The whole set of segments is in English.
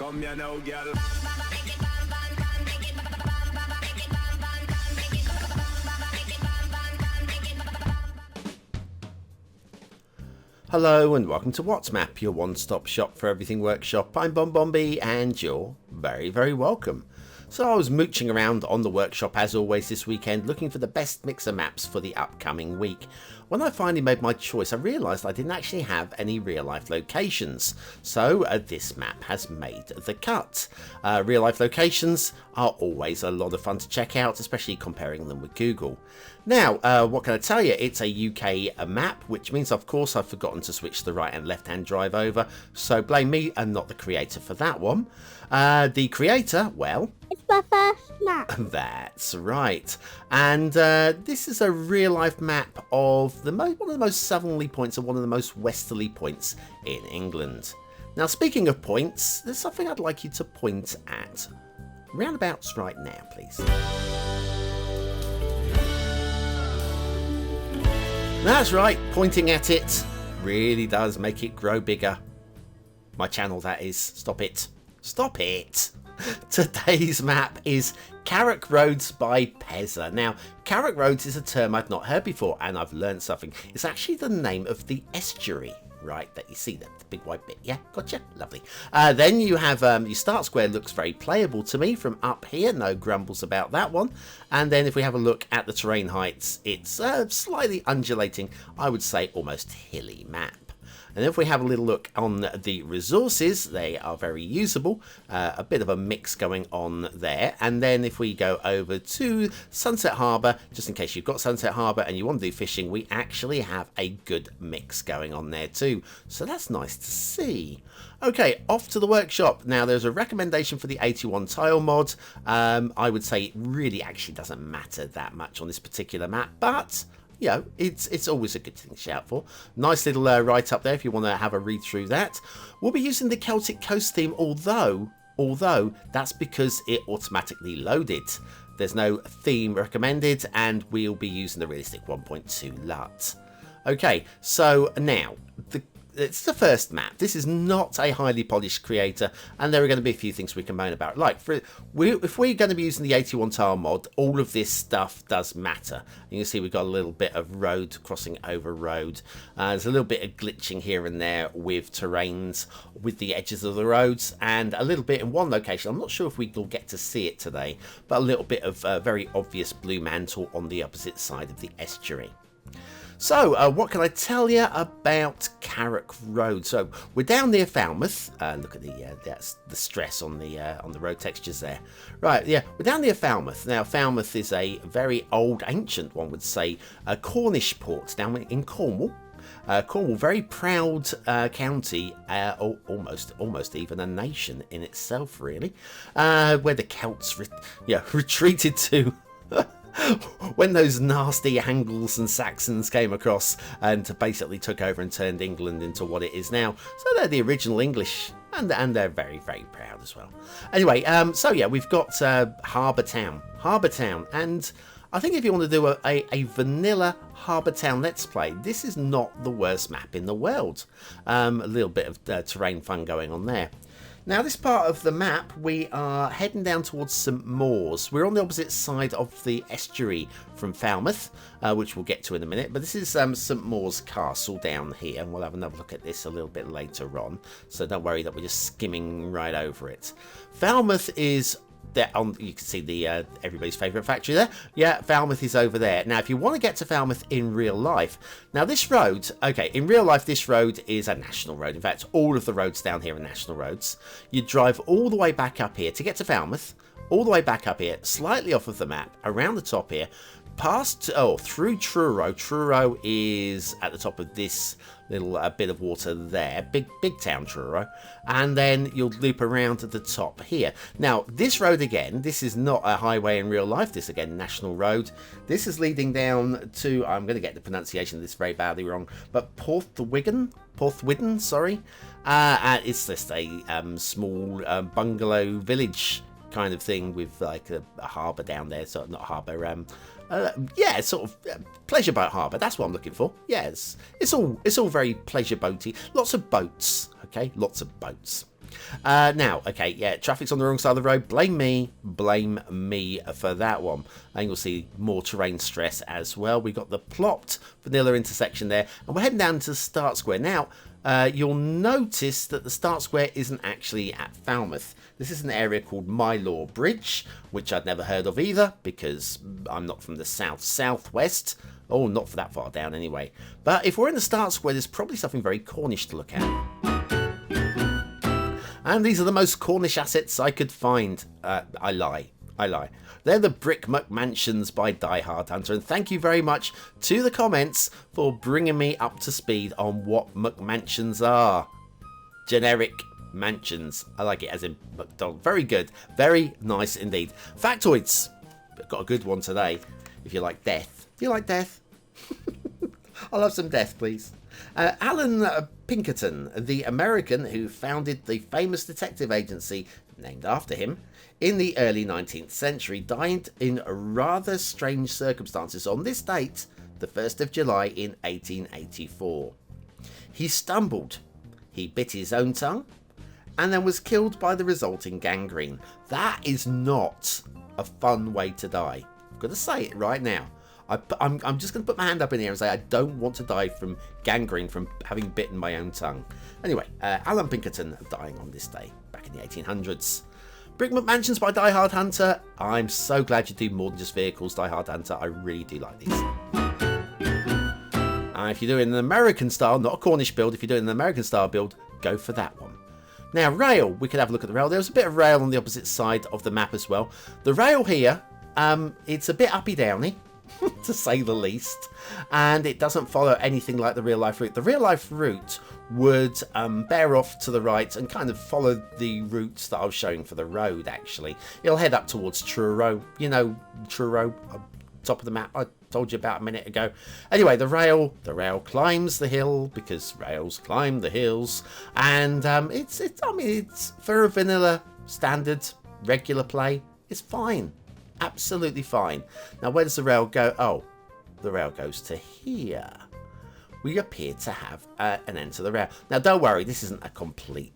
Come here now, girl. Hello and welcome to What's Map, your one-stop shop for everything workshop. I'm BonBonB and you're very, very welcome. So I was mooching around on the workshop as always this weekend looking for the best mixer maps for the upcoming week. When I finally made my choice I realised I didn't actually have any real life locations, so this map has made the cut. Real life locations are always a lot of fun to check out, especially comparing them with Google. Now, what can I tell you? It's a UK map, which means of course I've forgotten to switch the right and left hand drive over, so blame me and not the creator for that one. The creator, well, it's my first map. That's right. And this is a real life map of one of the most southerly points and one of the most westerly points in England. Now, speaking of points, there's something I'd like you to point at. Roundabouts right now, please. That's right, pointing at it really does make it grow bigger. My channel, that is. Stop it. Stop it. Today's map is Carrack Roads by Pezza. Now, Carrack Roads is a term I've not heard before, and I've learned something. It's actually the name of the estuary, right? That you see, that the big white bit. Yeah, gotcha. Lovely. Then you have your start square. Looks very playable to me from up here. No grumbles about that one. And then if we have a look at the terrain heights, it's slightly undulating. I would say almost hilly map. And if we have a little look on the resources, they are very usable. A bit of a mix going on there. And then if we go over to Sunset Harbour, just in case you've got Sunset Harbour and you want to do fishing, we actually have a good mix going on there too. So that's nice to see. Okay, off to the workshop. Now, there's a recommendation for the 81 tile mod. I would say it really actually doesn't matter that much on this particular map, but you know, it's always a good thing to shout for. Nice little write up there if you want to have a read through that. We'll be using the Celtic Coast theme, although that's because it automatically loaded. There's no theme recommended, and we'll be using the realistic 1.2 LUT. Okay, so now it's the first map. This is not a highly polished creator, and there are going to be a few things we can moan about. Like, if we're going to be using the 81 tile mod, all of this stuff does matter. You can see we've got a little bit of road crossing over road. There's a little bit of glitching here and there with terrains, with the edges of the roads, and a little bit in one location. I'm not sure if we will get to see it today, but a little bit of very obvious blue mantle on the opposite side of the estuary. So, what can I tell you about Carrack Road? So, we're down near Falmouth. Look at the stress on the road textures there. Right, yeah, we're down near Falmouth. Now, Falmouth is a very old, ancient, one would say, a Cornish port down in Cornwall. Cornwall, very proud county, almost even a nation in itself, really, where the Celts retreated to. When those nasty Angles and Saxons came across and basically took over and turned England into what it is now. So they're the original English, and they're very, very proud as well. Anyway, so yeah, we've got Harbour Town, and I think if you want to do a vanilla Harbour Town Let's Play, this is not the worst map in the world. A little bit of terrain fun going on there. Now, this part of the map, we are heading down towards St Mawes. We're on the opposite side of the estuary from Falmouth, which we'll get to in a minute. But this is St Mawes Castle down here, and we'll have another look at this a little bit later on. So don't worry that we're just skimming right over it. Falmouth is there you can see the everybody's favourite factory there. Yeah, Falmouth is over there. Now, if you want to get to Falmouth in real life, now this road, okay, in real life this road is a national road. In fact, all of the roads down here are national roads. You drive all the way back up here to get to Falmouth, all the way back up here, slightly off of the map, around the top here, through Truro. Truro is at the top of this little bit of water there, big town Truro, and then you'll loop around at the top here. Now, this road again, this is not a highway in real life. This again, national road. This is leading down to, I'm going to get the pronunciation of this very badly wrong, but Porthwydden, sorry. It's just a small bungalow village kind of thing with like a harbour down there, so not harbour, yeah, sort of pleasure boat harbour. That's what I'm looking for. Yes, it's all very pleasure boaty. Lots of boats. Okay, lots of boats. Now, okay, yeah, traffic's on the wrong side of the road. Blame me for that one. And you'll see more terrain stress as well. We've got the plopped vanilla intersection there, and we're heading down to the start square. Now, you'll notice that the start square isn't actually at Falmouth. This is an area called My Law Bridge, which I'd never heard of either, because I'm not from the southwest. Oh, not for that far down anyway. But if we're in the start square, there's probably something very Cornish to look at. And these are the most Cornish assets I could find. I lie. They're the brick McMansions by DieHardHunter. And thank you very much to the comments for bringing me up to speed on what McMansions are. Generic mansions. I like it as in McDonald's. Very good. Very nice indeed. Factoids. I've got a good one today. If you like death. Do you like death? I'll have some death, please. Alan Pinkerton, the American who founded the famous detective agency named after him in the early 19th century, died in rather strange circumstances on this date, the 1st of July in 1884. He stumbled, he bit his own tongue, and then was killed by the resulting gangrene. That is not a fun way to die. I'm going to say it right now. I'm just going to put my hand up in the air and say I don't want to die from gangrene from having bitten my own tongue. Anyway, Alan Pinkerton dying on this day back in the 1800s. Brick McMansions by DieHardHunter. I'm so glad you do more than just vehicles, DieHardHunter. I really do like these. If you're doing an American style, not a Cornish build, if you're doing an American style build, go for that one. Now, rail. We could have a look at the rail. There's a bit of rail on the opposite side of the map as well. The rail here, it's a bit uppy-downy. To say the least, and it doesn't follow anything like the real life route. The real life route would bear off to the right and kind of follow the routes that I was showing for the road. Actually, it'll head up towards Truro. You know, Truro, top of the map. I told you about a minute ago. Anyway, the rail climbs the hill because rails climb the hills, and it's for a vanilla standard regular play. It's fine. Absolutely fine. Now, where does the rail go? Oh, the rail goes to here. We appear to have an end to the rail. Now, don't worry, this isn't a complete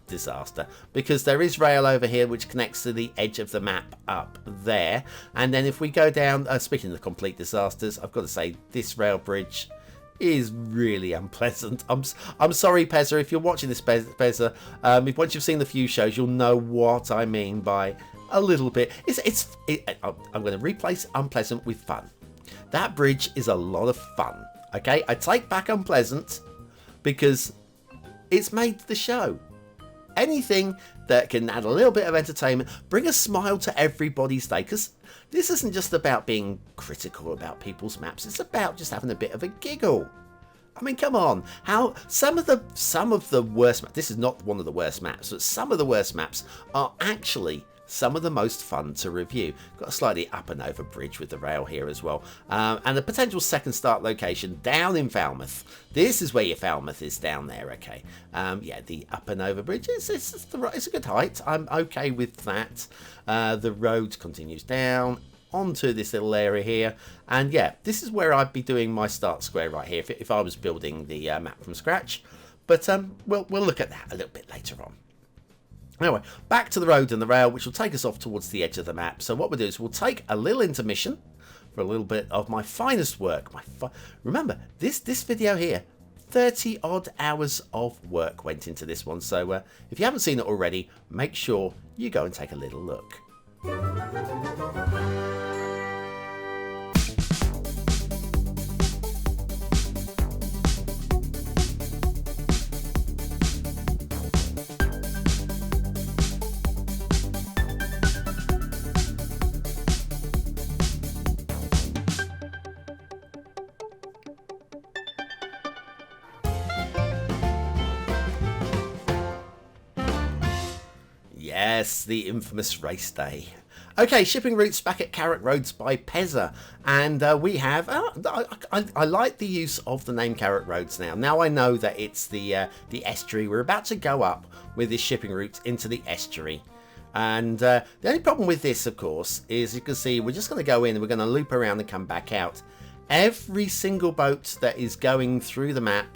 disaster because there is rail over here which connects to the edge of the map up there. And then if we go down, speaking of complete disasters, I've got to say this rail bridge is really unpleasant. I'm sorry, Pezza, if you're watching this, Pezza. Once you've seen the few shows, you'll know what I mean by a little bit. I'm going to replace unpleasant with fun. That bridge is a lot of fun. Okay, I take back unpleasant because it's made the show. Anything that can add a little bit of entertainment, bring a smile to everybody's day, because this isn't just about being critical about people's maps. It's about just having a bit of a giggle. I mean, come on. How some of the worst maps. This is not one of the worst maps, but some of the worst maps are actually some of the most fun to review. Got a slightly up and over bridge with the rail here as well, and the potential second start location down in Falmouth. This is where your Falmouth is, down there. Okay, yeah, the up and over bridge. It's a good height. I'm okay with that. The road continues down onto this little area here, and yeah, this is where I'd be doing my start square right here if I was building the map from scratch. But we'll look at that a little bit later on. Anyway, back to the road and the rail, which will take us off towards the edge of the map. So what we'll do is we'll take a little intermission for a little bit of my finest work. Remember, this video here, 30 odd hours of work went into this one. So if you haven't seen it already, make sure you go and take a little look. Yes, the infamous race day. Okay, shipping routes back at Carrack Roads by Pezza, and we have. I like the use of the name Carrack Roads now. Now I know that it's the estuary. We're about to go up with this shipping route into the estuary, and the only problem with this, of course, is you can see we're just going to go in and we're going to loop around and come back out. Every single boat that is going through the map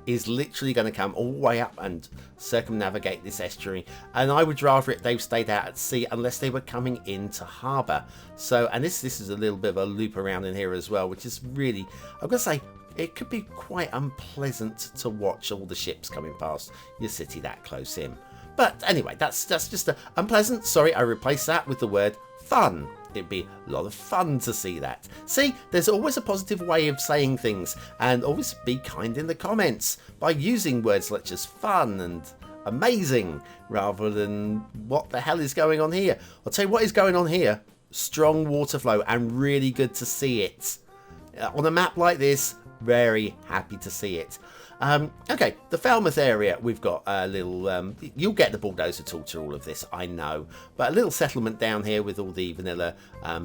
is literally going to come all the way up and circumnavigate this estuary, and I would rather they've stayed out at sea unless they were coming into harbour. So, and this is a little bit of a loop around in here as well, which is really, I'm going to say, it could be quite unpleasant to watch all the ships coming past your city that close in. But anyway, that's just unpleasant. Sorry, I replaced that with the word fun. It'd be a lot of fun to see that. See, there's always a positive way of saying things, and always be kind in the comments by using words such as fun and amazing rather than what the hell is going on here. I'll tell you what is going on here. Strong water flow, and really good to see it. On a map like this, very happy to see it. Okay, the Falmouth area, we've got a little, you'll get the bulldozer tool to all of this, I know, but a little settlement down here with all the vanilla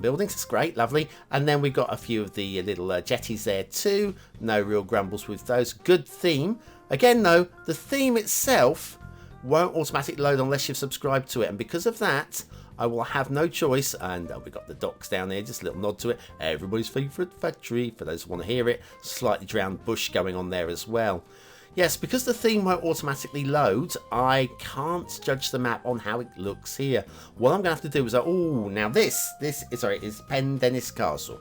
buildings. It's great, lovely. And then we've got a few of the little jetties there too. No real grumbles with those. Good theme. Again though, the theme itself won't automatically load unless you've subscribed to it, and because of that I will have no choice. And we've got the docks down there, just a little nod to it. Everybody's favourite factory, for those who want to hear it. Slightly drowned bush going on there as well. Yes, because the theme won't automatically load, I can't judge the map on how it looks here. What I'm going to have to do is, oh, now this is Pendennis Castle.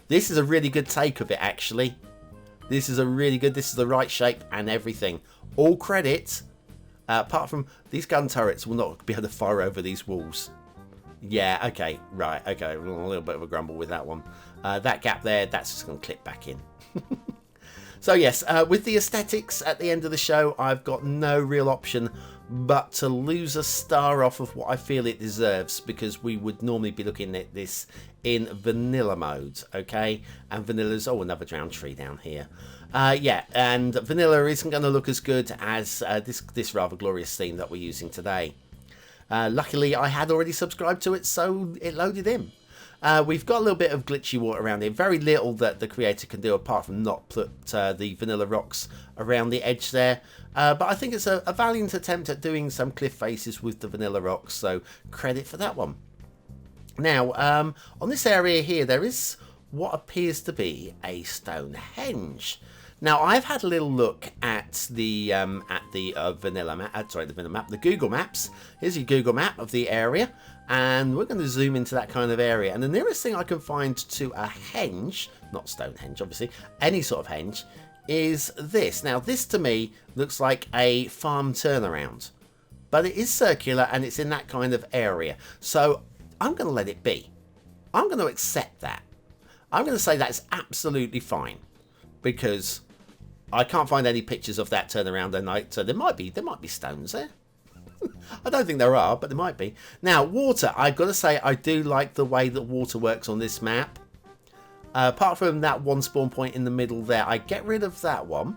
This is a really good take of it, actually. This is the right shape and everything. All credit, apart from these gun turrets will not be able to fire over these walls. Yeah, okay, right, okay, a little bit of a grumble with that one. That gap there, that's just going to clip back in. So yes, with the aesthetics at the end of the show, I've got no real option but to lose a star off of what I feel it deserves, because we would normally be looking at this in vanilla mode, okay? And vanilla's, oh, another drowned tree down here. Yeah, and vanilla isn't going to look as good as this rather glorious theme that we're using today. Luckily, I had already subscribed to it, so it loaded in. We've got a little bit of glitchy water around here. Very little that the creator can do apart from not put the vanilla rocks around the edge there. But I think it's a valiant attempt at doing some cliff faces with the vanilla rocks, so credit for that one. Now, on this area here, there is what appears to be a Stonehenge. Now, I've had a little look at the vanilla map, the Google Maps. Here's your Google map of the area, and we're going to zoom into that kind of area. And the nearest thing I can find to a henge, not Stonehenge, obviously, any sort of henge, is this. Now, this to me looks like a farm turnaround, but it is circular and it's in that kind of area. So I'm going to let it be. I'm going to accept that. I'm going to say that's absolutely fine, because I can't find any pictures of that turnaround at night. So there might be stones there. I don't think there are, but there might be. Now, water. I've got to say I do like the way that water works on this map. Apart from that one spawn point in the middle there, I get rid of that one.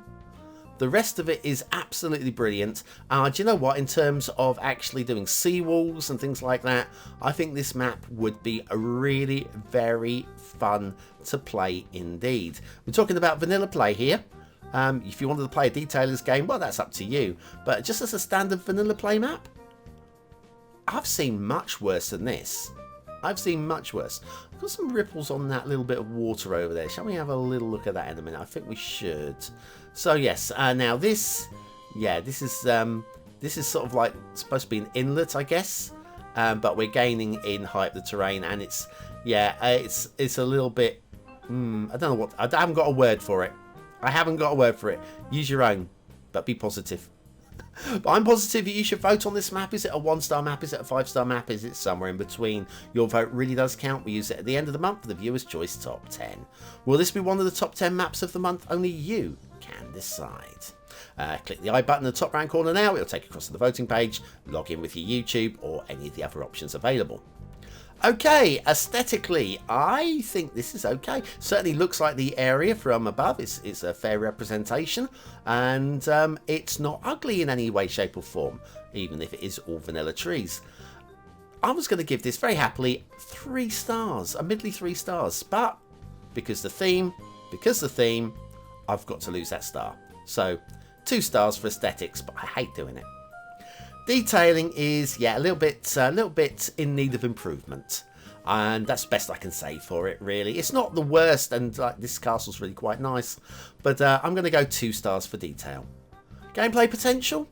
The rest of it is absolutely brilliant. Do you know what? In terms of actually doing seawalls and things like that, I think this map would be a really very fun to play indeed. We're talking about vanilla play here. If you wanted to play a detailer's game, well, that's up to you. But just as a standard vanilla play map, I've seen much worse than this. I've seen much worse. I've got some ripples on that little bit of water over there. Shall we have a little look at that in a minute? I think we should. So yes, now this, yeah, this is sort of like supposed to be an inlet, I guess. But we're gaining in height of the terrain, and it's, yeah, it's a little bit. I don't know what. I haven't got a word for it. I haven't got a word for it. Use your own, but be positive. But I'm positive you should vote on this map. Is it a 1-star map? Is it a 5-star map? Is it somewhere in between? Your vote really does count. We use it at the end of the month for the Viewer's Choice Top 10. Will this be one of the top 10 maps of the month? Only you can decide. Click the I button in the top right corner now. It'll take you across to the voting page. Log in with your YouTube or any of the other options available. Okay, aesthetically, I think this is okay. Certainly looks like the area from above is a fair representation, and it's not ugly in any way, shape or form, even if it is all vanilla trees. I was going to give this very happily 3 stars, a middly 3 stars, but because the theme, I've got to lose that star. So 2 stars for aesthetics, but I hate doing it. Detailing is, yeah, a little bit in need of improvement. And that's the best I can say for it, really. It's not the worst, and this castle's really quite nice, but I'm going to go 2 stars for detail. Gameplay potential?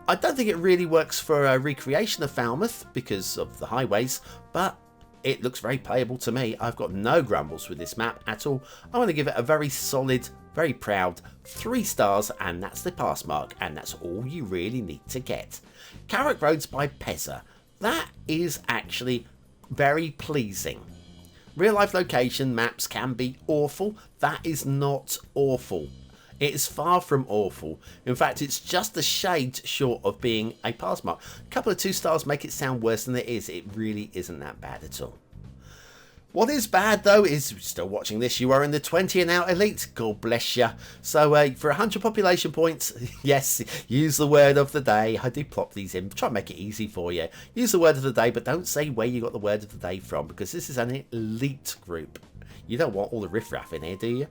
I don't think it really works for a recreation of Falmouth because of the highways, but it looks very playable to me. I've got no grumbles with this map at all. I'm going to give it a very solid, very proud 3 stars, and that's the pass mark, and that's all you really need to get. Carrack Roads by Pezza. That is actually very pleasing. Real life location maps can be awful. That is not awful. It is far from awful. In fact, it's just a shade short of being a pass mark. A couple of 2 stars make it sound worse than it is. It really isn't that bad at all. What is bad though is, still watching this, you are in the 20 and out elite. God bless you. So for 100 population points, yes, use the word of the day. I do plop these in, try and make it easy for you. Use the word of the day, but don't say where you got the word of the day from, because this is an elite group. You don't want all the riffraff in here, do you?